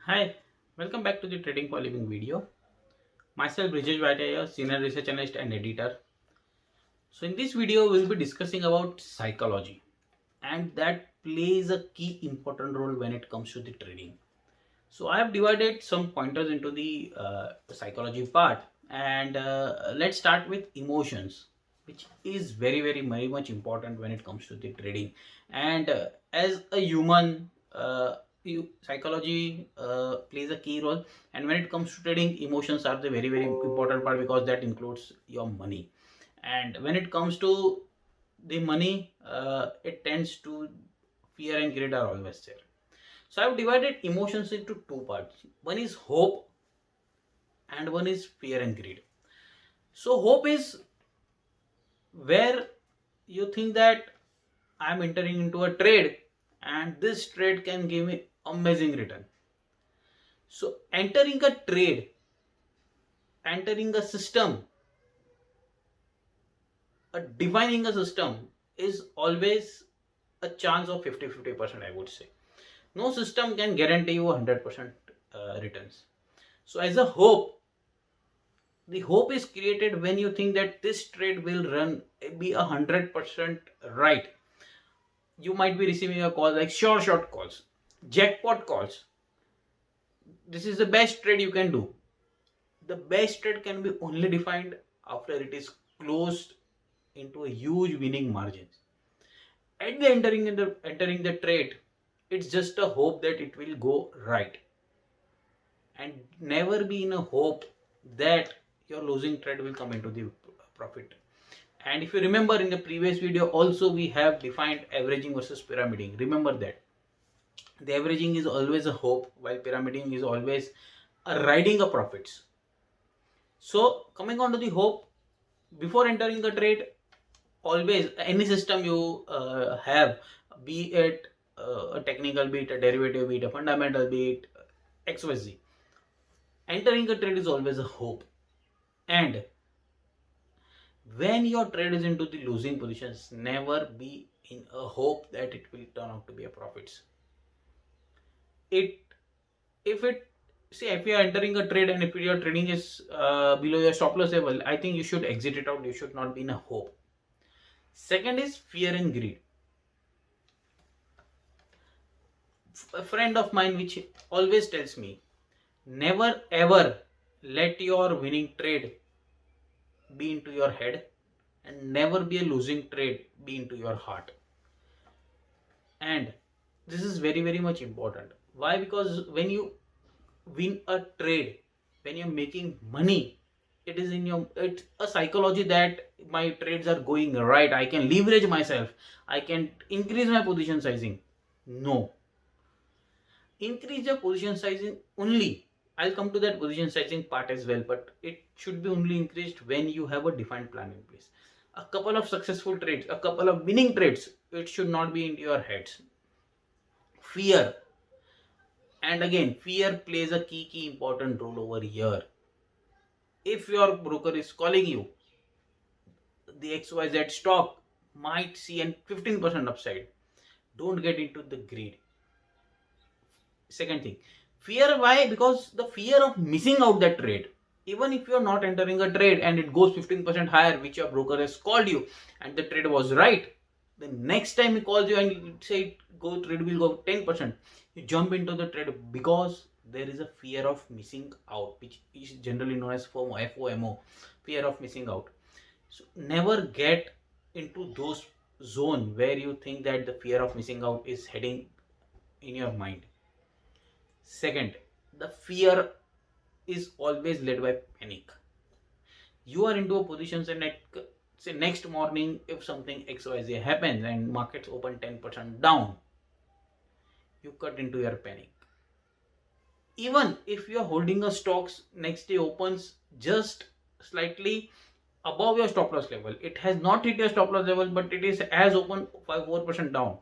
Hi, welcome back to the Trading for Living video. Myself Brijesh Bhatia, senior research analyst and editor. So in this video, we'll be discussing about psychology, and that plays a key important role when it comes to the trading. So I have divided some pointers into the psychology part, and let's start with emotions, which is very much important when it comes to the trading. And as a human, psychology plays a key role, and when it comes to trading, emotions are the very important part because that includes your money. And when it comes to the money, it tends to fear and greed are always there. So I've divided emotions into two parts. One is hope and one is fear and greed. So hope is where you think that I'm entering into a trade and this trade can give me amazing return. So entering a trade, entering a system, defining a system is always a chance of 50-50%, I would say. No system can guarantee you 100% returns. So as a hope, the hope is created when you think that this trade will run be 100% right. You might be receiving a call like sure shot calls, jackpot calls. This is the best trade you can do. The best trade can be only defined after it is closed into a huge winning margins. At the entering the trade, it's just a hope that it will go right, and never be in a hope that your losing trade will come into the profit. And if you remember in the previous video also we have defined averaging versus pyramiding. Remember that the averaging is always a hope while pyramiding is always a riding a profits. So coming on to the hope, before entering the trade, always any system you have, be it a technical, be it a derivative, be it a fundamental, be it XYZ, entering a trade is always a hope. And when your trade is into the losing positions, never be in a hope that it will turn out to be a profits. It if it See, if you are entering a trade and if your trading is below your stop loss level, I think you should exit it out. You should not be in a hope. Second is fear and greed. A friend of mine which always tells me, never ever let your winning trade be into your head, and never be a losing trade be into your heart. And this is very much important. Why? Because when you win a trade, when you're making money, it is in your, it's a psychology that my trades are going right, I can leverage myself, I can increase my position sizing. No, increase your position sizing only, I'll come to that position sizing part as well, but it should be only increased when you have a defined plan in place. A couple of successful trades, a couple of winning trades, it should not be in your heads. Fear, and again fear plays a key important role over here. If your broker is calling you, the XYZ stock might see an 15% upside, don't get into the greed. Second thing, fear. Why? Because the fear of missing out that trade. Even if you are not entering a trade and it goes 15% higher, which your broker has called you, and the trade was right, the next time he calls you and you say go trade will go 10%, you jump into the trade because there is a fear of missing out, which is generally known as FOMO, fear of missing out. So never get into those zone where you think that the fear of missing out is heading in your mind. Second, the fear is always led by panic. You are into a position, say next morning, if something XYZ happens and markets open 10% down, you cut into your panic. Even if you are holding a stocks, next day opens just slightly above your stop loss level. It has not hit your stop loss level, but it is as open 4% down.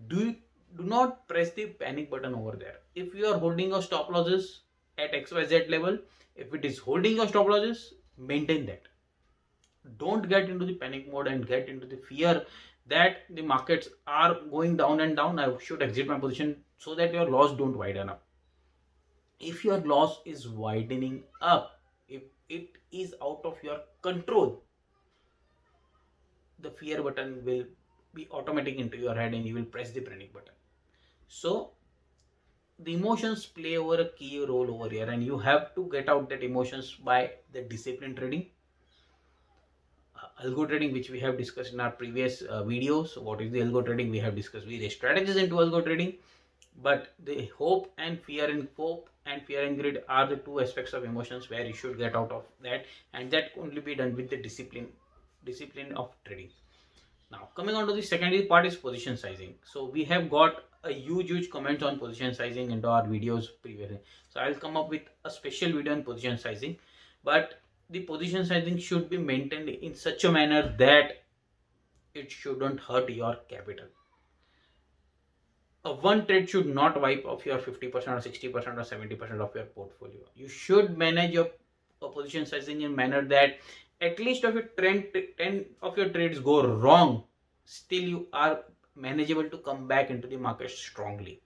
Do not press the panic button over there. If you are holding your stop losses at XYZ level, if it is holding your stop losses, maintain that. Don't get into the panic mode and get into the fear that the markets are going down and down, I should exit my position, so that your loss don't widen up. If your loss is widening up, if it is out of your control, the fear button will be automatic into your head and you will press the panic button. So the emotions play over a key role over here, and you have to get out that emotions by the discipline trading, algo trading, which we have discussed in our previous videos. What is the algo trading? We have discussed various strategies into algo trading, but the hope and fear and greed are the two aspects of emotions where you should get out of that, and that can only be done with the discipline of trading. Now coming on to the secondary part is position sizing. So we have got a huge comments on position sizing into our videos previously, so I'll come up with a special video on position sizing. But the position sizing should be maintained in such a manner that it shouldn't hurt your capital. A one trade should not wipe off your 50% or 60% or 70% of your portfolio. You should manage your position sizing in a manner that at least if your 10 of your trades go wrong, still you are manageable to come back into the market strongly.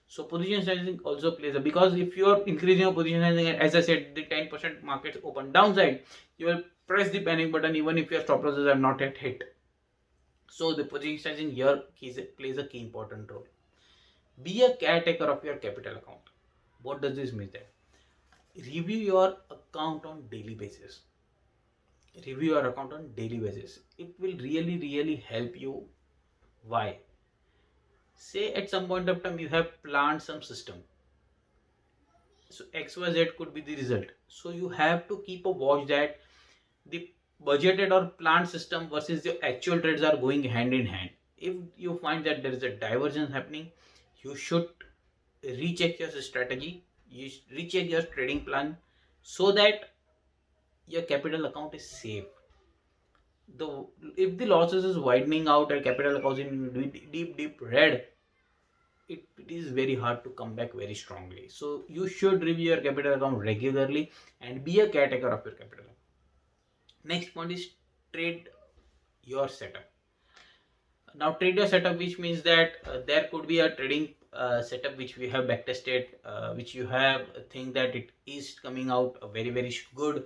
So position sizing also plays a, because if you are increasing your position sizing, as I said, the 10% markets open downside, you will press the panic button even if your stop losses have not yet hit. So the position sizing here plays a key important role. Be a caretaker of your capital account. What does this mean? That review your account on daily basis. Review your account on daily basis. It will really help you. Why? Say at some point of time you have planned some system. So XYZ could be the result. So you have to keep a watch that the budgeted or planned system versus the actual trades are going hand in hand. If you find that there is a divergence happening, you should recheck your strategy, you recheck your trading plan, so that your capital account is safe. If the losses is widening out and capital account in deep red, it is very hard to come back very strongly. So you should review your capital account regularly and be a caretaker of your capital. Next point is trade your setup. Now trade your setup, which means that there could be a trading setup which we have backtested, which you have think that it is coming out very good,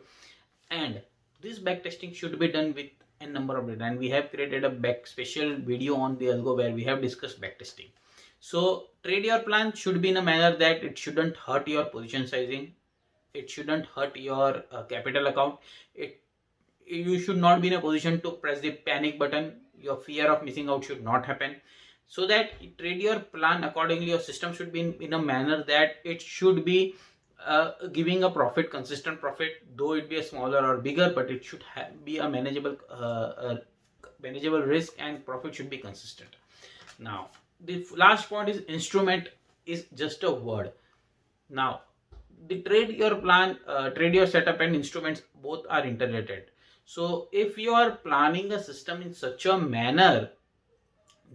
and this backtesting should be done with a number of data, and we have created a special video on the algo where we have discussed backtesting. So trade your plan should be in a manner that it shouldn't hurt your position sizing, it shouldn't hurt your capital account. You should not be in a position to press the panic button. Your fear of missing out should not happen. So that trade your plan accordingly. Your system should be in a manner that it should be giving a profit, consistent profit, though it be a smaller or bigger, but it should be a manageable risk, and profit should be consistent. Now the last point is instrument is just a word. Now the trade your plan, trade your setup and instruments both are interrelated. So if you are planning a system in such a manner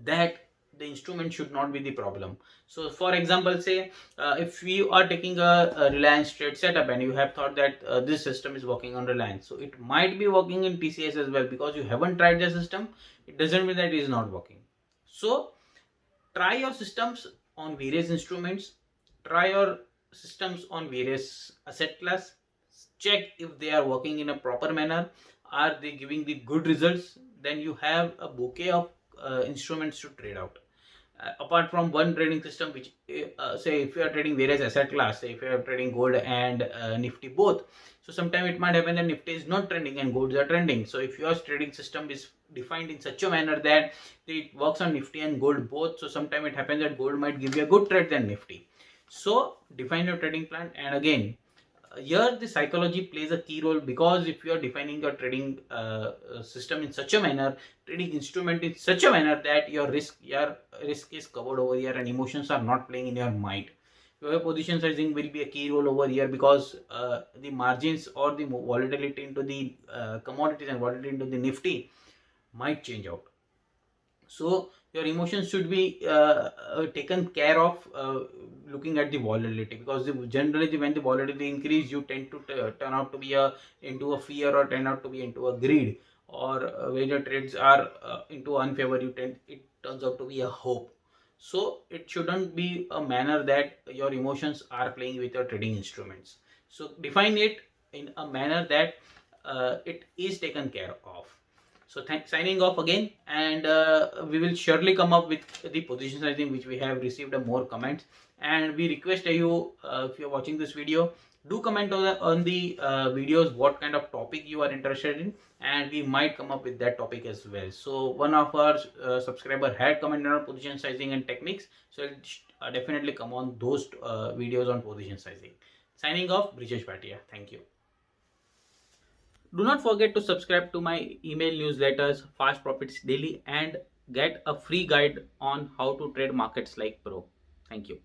that the instrument should not be the problem. So for example, say if you are taking a Reliance trade setup and you have thought that this system is working on Reliance, so it might be working in TCS as well. Because you haven't tried the system, it doesn't mean that it is not working. So try your systems on various instruments, try your systems on various asset class, check if they are working in a proper manner, are they giving the good results. Then you have a bouquet of instruments to trade out. Apart from one trading system, which say if you are trading various asset class, say if you are trading gold and Nifty both, so sometimes it might happen that Nifty is not trending and golds are trending. So if your trading system is defined in such a manner that it works on Nifty and gold both, so sometimes it happens that gold might give you a good trade than Nifty. So define your trading plan. And again, here the psychology plays a key role, because if you are defining your trading system in such a manner, trading instrument in such a manner that your risk is covered over here and emotions are not playing in your mind, your position sizing will be a key role over here, because the margins or the volatility into the commodities and volatility into the Nifty might change out. So your emotions should be taken care of looking at the volatility, because generally when the volatility increase, you tend to turn out to be into a fear, or turn out to be into a greed, or when your trades are into unfavor, it turns out to be a hope. So it shouldn't be a manner that your emotions are playing with your trading instruments. So define it in a manner that it is taken care of. So signing off again, and we will surely come up with the position sizing which we have received more comments. And we request you, if you're watching this video, do comment on the videos what kind of topic you are interested in, and we might come up with that topic as well. So one of our subscriber had commented on position sizing and techniques, so I'll definitely come on those videos on position sizing. Signing off, Brijesh Bhatia. Thank you. Do not forget to subscribe to my email newsletters, Fast Profits Daily, and get a free guide on how to trade markets like pro. Thank you.